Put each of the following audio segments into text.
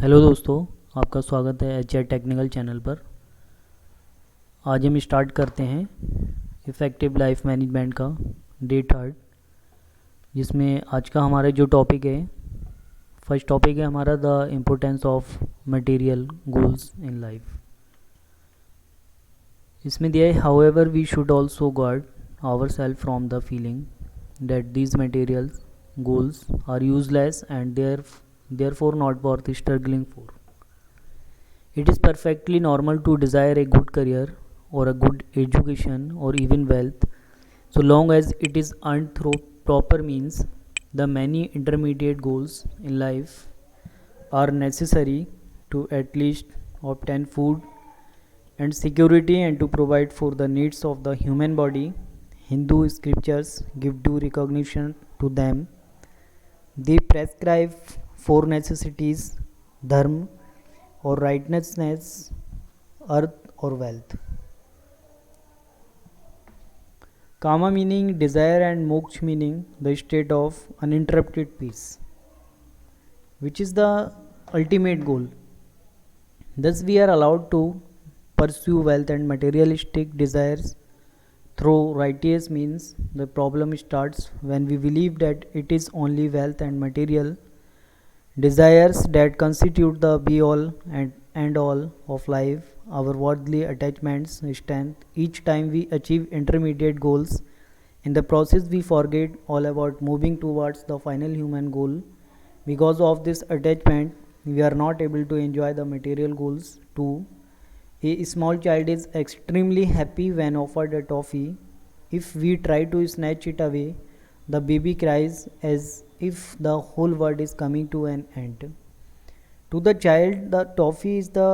Hello दोस्तों, आपका स्वागत है एच टेक्निकल चैनल पर। आज हम स्टार्ट करते हैं इफ़ेक्टिव लाइफ मैनेजमेंट का डे थर्ड, जिसमें आज का हमारा जो टॉपिक है, फर्स्ट टॉपिक है हमारा the importance of material goals in life. इसमें दिया है however we should also guard our self from the feeling that these material goals are useless and therefore not worth struggling for. It is perfectly normal to desire a good career or a good education or even wealth, so long as it is earned through proper means. The many intermediate goals in life are necessary to at least obtain food and security and to provide for the needs of the human body. Hindu scriptures give due recognition to them. They prescribe four necessities: dharma or righteousness, earth or wealth. Kama meaning desire and moksha meaning the state of uninterrupted peace, which is the ultimate goal. Thus we are allowed to pursue wealth and materialistic desires through righteous means. The problem starts when we believe that it is only wealth and material desires that constitute the be all and end all of life. Our worldly attachments strength each time we achieve intermediate goals. In the process, we forget all about moving towards the final human goal. Because of this attachment, we are not able to enjoy the material goals too. A small child is extremely happy when offered a toffee. If we try to snatch it away, the baby cries as if the whole world is coming to an end. To the child, the toffee is the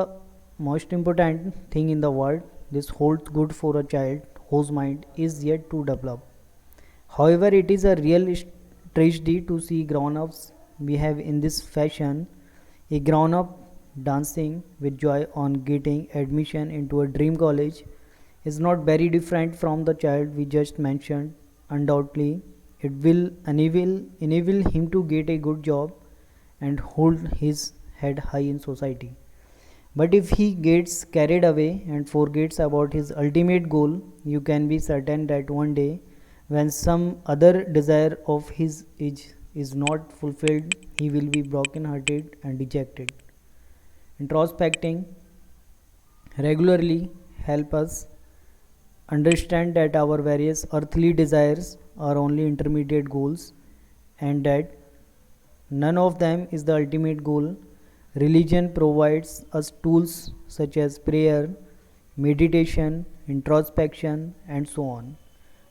most important thing in the world. This holds good for a child whose mind is yet to develop. However, it is a real tragedy to see grown ups behave in this fashion. A grown up dancing with joy on getting admission into a dream college is not very different from the child we just mentioned. Undoubtedly, it will enable him to get a good job and hold his head high in society. But if he gets carried away and forgets about his ultimate goal, you can be certain that one day, when some other desire of his is not fulfilled, he will be broken hearted and dejected. Introspecting regularly help us understand that our various earthly desires are only intermediate goals and that none of them is the ultimate goal. Religion provides us tools such as prayer, meditation, introspection, and so on.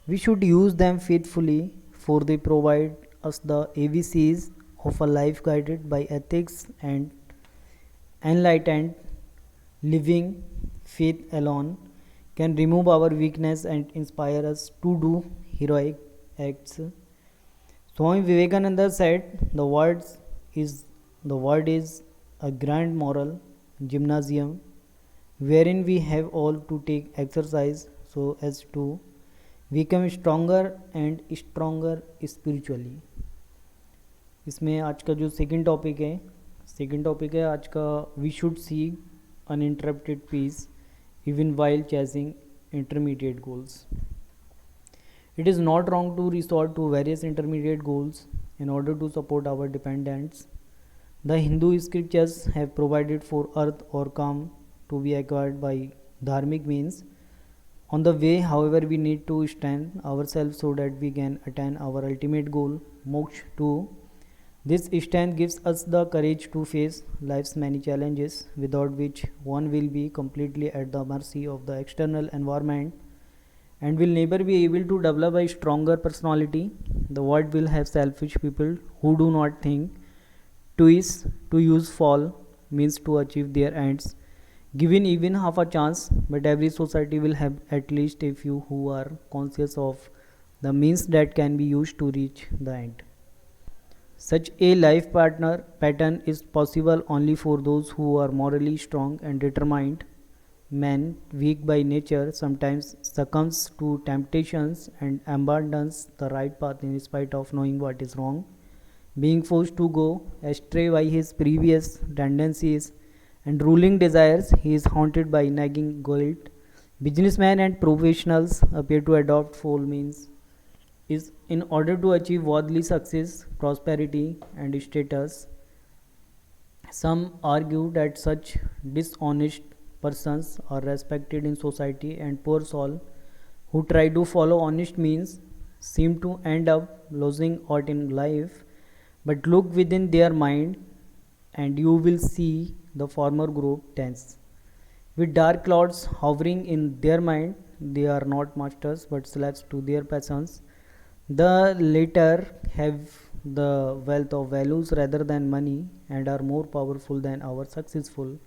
We should use them faithfully, for they provide us the ABCs of a life guided by ethics and enlightened living. Faith alone can remove our weakness and inspire us to do heroic acts. Swami Vivekananda said, the world is a grand moral gymnasium wherein we have all to take exercise so as to become stronger and stronger spiritually. इसमें आज का जो second topic है आज का, we should see uninterrupted peace even while chasing intermediate goals. It is not wrong to resort to various intermediate goals in order to support our dependents. The Hindu scriptures have provided for earth or calm to be acquired by dharmic means. On the way, however, we need to strengthen ourselves so that we can attain our ultimate goal, moksha too. This strength gives us the courage to face life's many challenges, without which one will be completely at the mercy of the external environment and will never be able to develop a stronger personality. The world will have selfish people who do not think twice to use fall means to achieve their ends, given even half a chance. But every society will have at least a few who are conscious of the means that can be used to reach the end. Such a life pattern is possible only for those who are morally strong and determined. Man, weak by nature, sometimes succumbs to temptations and abandons the right path in spite of knowing what is wrong. being forced to go astray by his previous tendencies and ruling desires. He is haunted by nagging guilt. Businessmen and professionals appear to adopt foul means is in order to achieve worldly success, prosperity, and status. Some argue that such dishonest persons are respected in society, and poor souls who try to follow honest means seem to end up losing out in life. But look within their mind, and you will see the former group tense. With dark clouds hovering in their mind, they are not masters but slaves to their passions. The latter have the wealth of values rather than money and are more powerful than our successful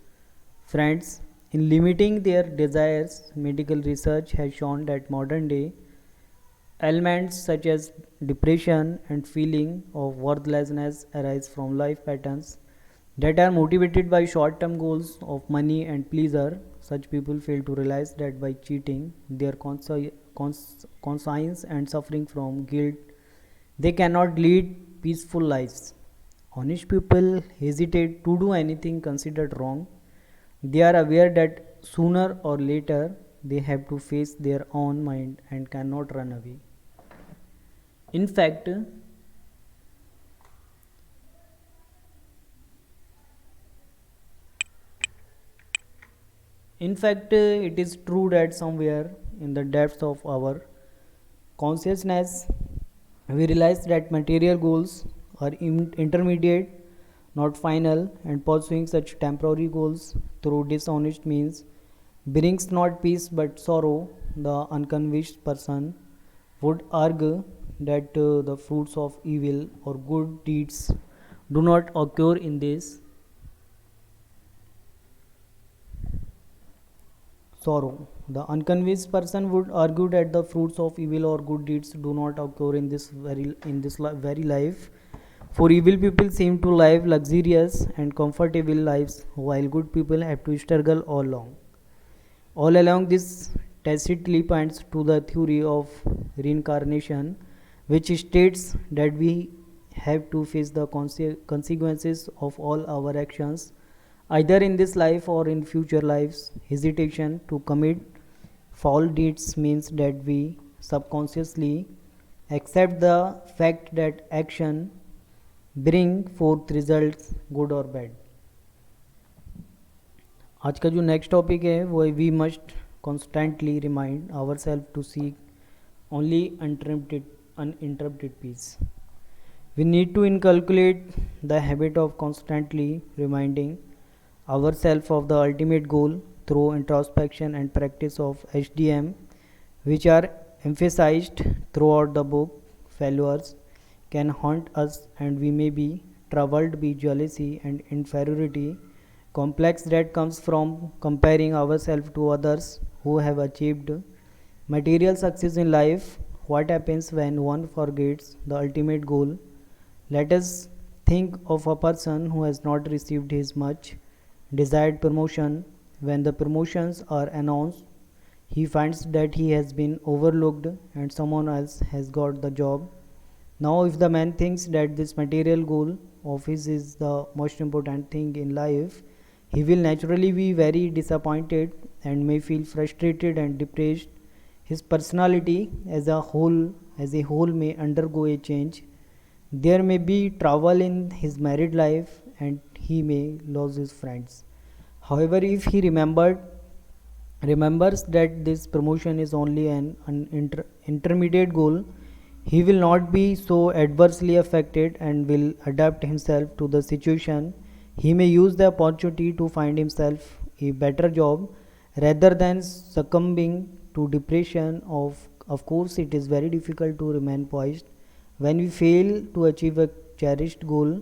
friends. In limiting their desires, medical research has shown that modern day ailments such as depression and feeling of worthlessness arise from life patterns that are motivated by short-term goals of money and pleasure. Such people fail to realize that by cheating their conscience and suffering from guilt, they cannot lead peaceful lives. Honest people hesitate to do anything considered wrong. They are aware that sooner or later they have to face their own mind and cannot run away. In fact, it is true that somewhere in the depths of our consciousness, we realize that material goals are intermediate, not final, and pursuing such temporary goals through dishonest means brings not peace but sorrow. The unconvinced person would argue that the fruits of evil or good deeds do not occur in this sorrow. The unconvinced person would argue that the fruits of evil or good deeds do not occur in this very life. For evil people seem to live luxurious and comfortable lives, while good people have to struggle all along. All along, this tacitly points to the theory of reincarnation, which states that we have to face the consequences of all our actions, either in this life or in future lives. Hesitation to commit foul deeds means that we subconsciously accept the fact that action bring forth results good or bad. आज का जो next topic है वो we must constantly remind our self to seek only uninterrupted peace. We need to inculcate the habit of constantly reminding ourselves of the ultimate goal through introspection and practice of HDM, which are emphasized throughout the book. Failures can haunt us, and we may be troubled by jealousy and inferiority complex that comes from comparing ourselves to others who have achieved material success in life. What happens when one forgets the ultimate goal? Let us think of a person who has not received his much desired promotion. When the promotions are announced, he finds that he has been overlooked and someone else has got the job. Now, if the man thinks that this material goal of his is the most important thing in life, he will naturally be very disappointed and may feel frustrated and depressed. His personality as a whole may undergo a change. There may be trouble in his married life and he may lose his friends. However, if he remembers that this promotion is only an intermediate goal, he will not be so adversely affected and will adapt himself to the situation. He may use the opportunity to find himself a better job rather than succumbing to depression. Of course, it is very difficult to remain poised when we fail to achieve a cherished goal,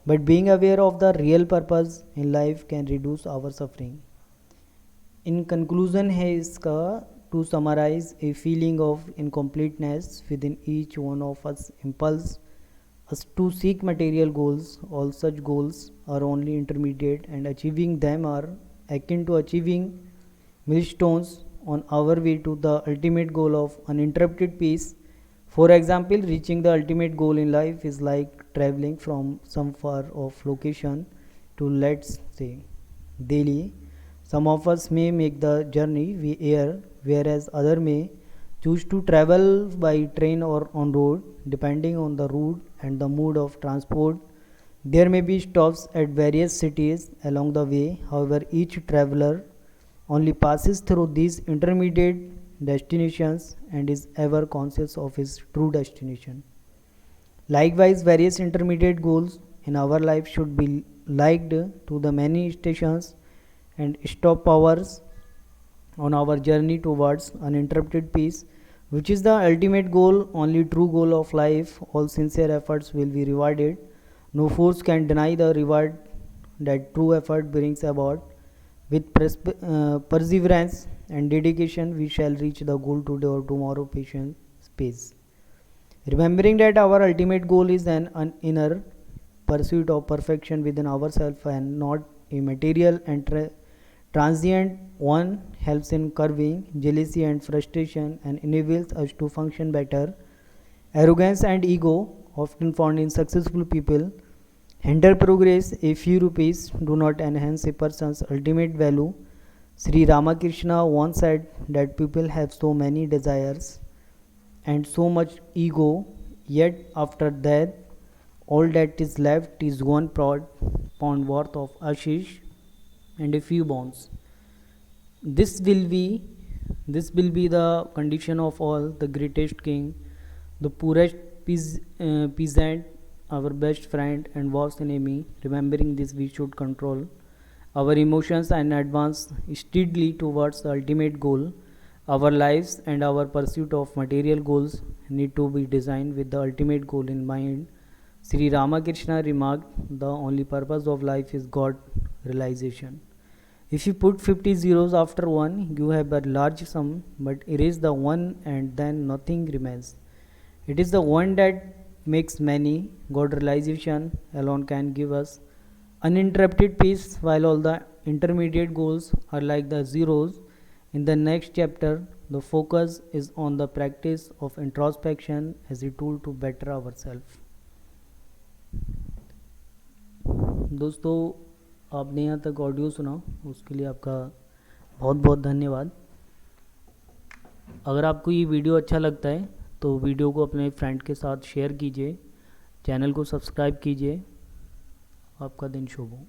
but being aware of the real purpose in life can reduce our suffering. In conclusion है इसका, to summarize, a feeling of incompleteness within each one of us impels us to seek material goals. All such goals are only intermediate, and achieving them are akin to achieving milestones on our way to the ultimate goal of uninterrupted peace. For example, reaching the ultimate goal in life is like traveling from some far off location to, let's say, Delhi. Some of us may make the journey via air, whereas other may choose to travel by train or on road, depending on the route and the mode of transport. There may be stops at various cities along the way. However, each traveler only passes through these intermediate destinations and is ever conscious of his true destination. Likewise, various intermediate goals in our life should be liked to the many stations and stop hours on our journey towards uninterrupted peace, which is the ultimate goal, only true goal of life. All sincere efforts will be rewarded. No force can deny the reward that true effort brings about. With perseverance and dedication, we shall reach the goal today or tomorrow. Patient space. Remembering that our ultimate goal is an inner pursuit of perfection within ourselves and not a material and transient one, helps in curbing jealousy and frustration and enables us to function better. Arrogance and ego, often found in successful people, hinder progress. A few rupees do not enhance a person's ultimate value. Sri Ramakrishna once said that people have so many desires and so much ego, yet after death, all that is left is 1 pound worth of ashish and a few bones. This will be the condition of all the greatest king, the poorest peasant, our best friend and worst enemy. Remembering this, we should control our emotions and advance steadily towards the ultimate goal. Our lives and our pursuit of material goals need to be designed with the ultimate goal in mind. Sri Ramakrishna remarked, the only purpose of life is God realization. If you put 50 zeros after 1, you have a large sum, but erase the 1 and then nothing remains. It is the one that makes many. God realization alone can give us uninterrupted peace, while all the intermediate goals are like the zeros. In the next chapter, the focus is on the practice of introspection as a tool to better ourselves. दोस्तों, आपने यहाँ तक audio सुना, उसके लिए आपका बहुत बहुत धन्यवाद। अगर आपको ये वीडियो अच्छा लगता है तो वीडियो को अपने फ्रेंड के साथ शेयर कीजिए, चैनल को सब्सक्राइब कीजिए। आपका दिन शुभ हो।